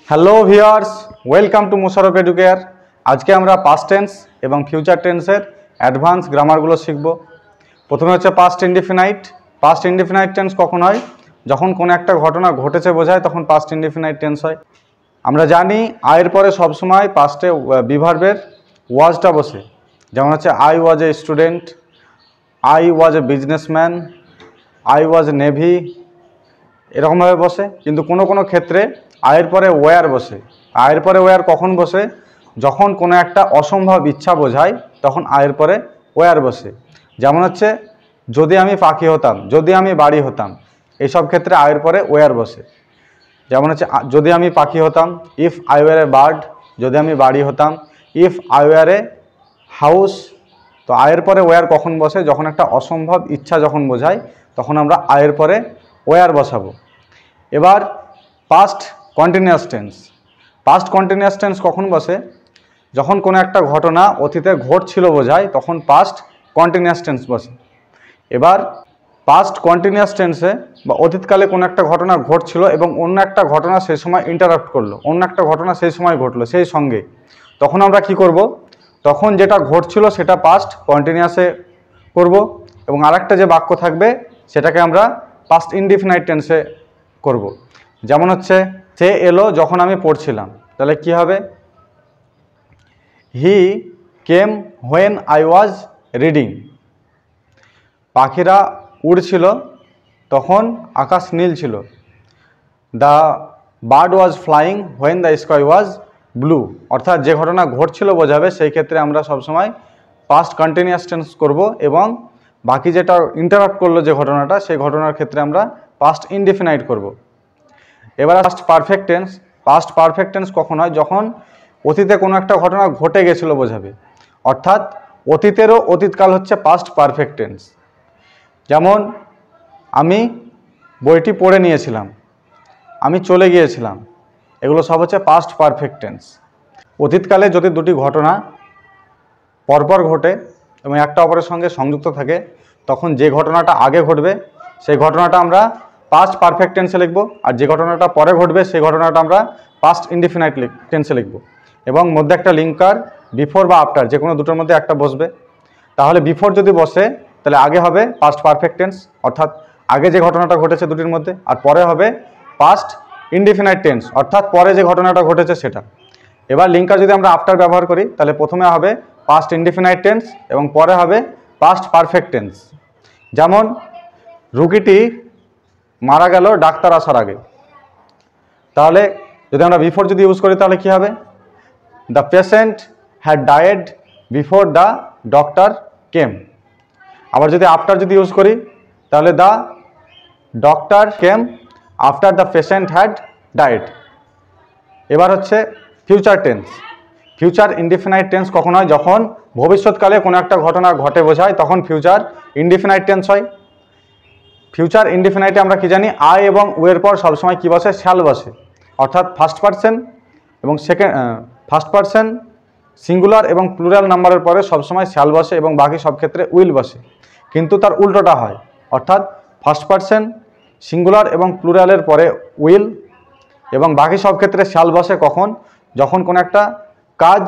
Hello viewers, welcome to Mosharraf educare. আজকে আমরা past tense এবং ফিউচার টেন্সের অ্যাডভান্স গ্রামারগুলো শিখব। প্রথমে হচ্ছে past indefinite. Past indefinite tense কখন হয়? যখন কোনো একটা ঘটনা ঘটেছে বোঝায় তখন পাস্ট ইনডিফিনাইট টেন্স হয়। আমরা জানি আয়ের পরে সবসময় পাস্টে বি ভার্বের ওয়াজটা বসে। যেমন হচ্ছে I was a student, I was a businessman, I was A navy, এরকমভাবে বসে। কিন্তু কোনো কোনো ক্ষেত্রে আয়ের পরে ওয়ার বসে। আয়ের পরে ওয়ার কখন বসে? যখন কোনো একটা অসম্ভব ইচ্ছা বোঝায় তখন আয়ের পরে ওয়ার বসে। যেমন হচ্ছে যদি আমি পাখি হতাম, যদি আমি বাড়ি হতাম, এইসব ক্ষেত্রে আয়ের পরে ওয়ার বসে। যেমন হচ্ছে যদি আমি পাখি হতাম, if I were a bird, যদি আমি বাড়ি হতাম, if I were a house. তো আয়ের পরে ওয়ার কখন বসে? যখন একটা অসম্ভব ইচ্ছা যখন বোঝায় তখন আমরা আয়ের পরে ওয়ার বসাবো। এবার past continuous tense. Past continuous tense কখন বসে? যখন কোনো একটা ঘটনা অতীতে ঘটছিল বোঝায় তখন পাস্ট কন্টিনিউয়াস টেন্স বসে। এবার পাস্ট কন্টিনিউয়াস টেন্সে বা অতীতকালে কোনো একটা ঘটনা ঘটছিল এবং অন্য একটা ঘটনা সেই সময় ইন্টারাপ্ট করলো, অন্য একটা ঘটনা সেই সময় ঘটলো সেই সঙ্গে, তখন আমরা কি করব? তখন যেটা ঘটছিল সেটা পাস্ট কন্টিনিউয়াসে করব এবং আরেকটা যে বাক্য থাকবে সেটাকে আমরা পাস্ট ইনডিফিনাইট টেন্সে করব। যেমন হচ্ছে সে এলো যখন আমি পড়ছিলাম, তাহলে কি হবে? হি কেম হোয়েন আই ওয়াজ রিডিং। পাখিরা উড়ছিল তখন আকাশ নীল ছিল। The bird was flying when the sky was blue. অর্থাৎ যে ঘটনা ঘটছিল বোঝাবে, সেই ক্ষেত্রে আমরা সবসময় পাস্ট কন্টিনিউয়াস টেন্স করব এবং বাকি যেটা ইন্টারাপ্ট করলো যে ঘটনাটা, সেই ঘটনার ক্ষেত্রে আমরা পাস্ট ইনডিফিনাইট করব। এবার past perfect tense. Past perfect tense কখন হয়? যখন অতীতে কোনো একটা ঘটনা ঘটে গেছিলো বোঝাবে। অর্থাৎ অতীতেরও অতীতকাল হচ্ছে পাস্ট পারফেক্ট টেন্স। যেমন আমি বইটি পড়ে নিয়েছিলাম, আমি চলে গিয়েছিলাম, এগুলো সব হচ্ছে পাস্ট পারফেক্ট টেন্স। অতীতকালে যদি দুটি ঘটনা পরপর ঘটে এবং একটা অপরের সঙ্গে সংযুক্ত থাকে, তখন যে ঘটনাটা আগে ঘটবে সেই ঘটনাটা আমরা পাস্ট পারফেক্ট টেন্সে লিখব, আর যে ঘটনাটা পরে ঘটবে সেই ঘটনাটা আমরা পাস্ট ইনডিফিনাইট টেন্সে লিখব। এবং মধ্যে একটা লিঙ্কার বিফোর বা আফটার, যে কোনো দুটোর মধ্যে একটা বসবে। তাহলে বিফোর যদি বসে তাহলে আগে হবে পাস্ট পারফেক্ট টেন্স, অর্থাৎ আগে যে ঘটনাটা ঘটেছে দুটির মধ্যে, আর পরে হবে পাস্ট ইনডিফিনাইট টেন্স, অর্থাৎ পরে যে ঘটনাটা ঘটেছে সেটা। এবার লিঙ্কার যদি আমরা আফটার ব্যবহার করি তাহলে প্রথমে হবে পাস্ট ইনডিফিনাইট টেন্স এবং পরে হবে পাস্ট পারফেক্ট টেন্স। যেমন রোগীটি মারা গেল ডাক্তার আসার আগে, তাহলে যদি আমরা বিফোর যদি ইউজ করি তাহলে কি হবে? The patient had died before the doctor came. আবার যদি আফটার যদি ইউজ করি তাহলে the doctor came after the patient had died. এবার হচ্ছে future tense. Future indefinite tense কখন হয়? যখন ভবিষ্যৎকালে কোনো একটা ঘটনা ঘটে বোঝায় তখন ফিউচার ইনডিফিনাইট টেন্স হয়। ফিউচার ইনডিফিনাইটে আমরা কি জানি? আই এবং ওয়ের পর সবসময় কী বসে? শ্যাল বসে। অর্থাৎ ফার্স্ট পারসন এবং ফার্স্ট পারসন সিঙ্গুলার এবং প্লুরাল নাম্বারের পরে সবসময় শ্যাল বসে এবং বাকি সব ক্ষেত্রে উইল বসে। কিন্তু তার উল্টোটা হয়, অর্থাৎ ফার্স্ট পারসন সিঙ্গুলার এবং প্লুরালের পরে উইল এবং বাকি সব ক্ষেত্রে শ্যাল বসে। কখন? যখন কোনো একটা কাজ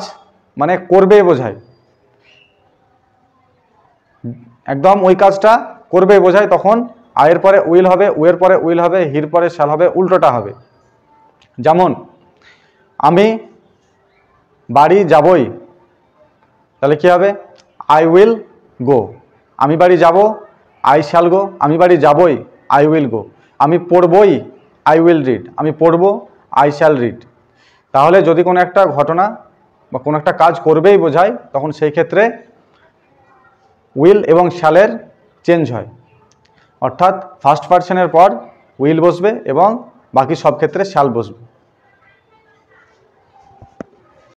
মানে করবে বোঝায়, একদম ওই কাজটা করবে বোঝায়, তখন আয়ের পরে উইল হবে, ওয়ের পরে উইল হবে, হির পরে শ্যাল হবে, উল্টোটা হবে। যেমন আমি বাড়ি যাবই, তাহলে কি হবে? I will go. আমি বাড়ি যাব, আই শ্যাল গো। আমি বাড়ি যাবই, আই উইল গো। আমি পড়বই, আই উইল রিড। আমি পড়ব, আই শ্যাল রিড। তাহলে যদি কোনো একটা ঘটনা বা কোনো একটা কাজ করবেই বোঝায় তখন সেই ক্ষেত্রে উইল এবং শ্যালের চেঞ্জ হয়, অর্থাৎ ফার্স্ট পারসনের পর উইল বসবে এবং বাকি সব ক্ষেত্রে শ্যাল বসবে।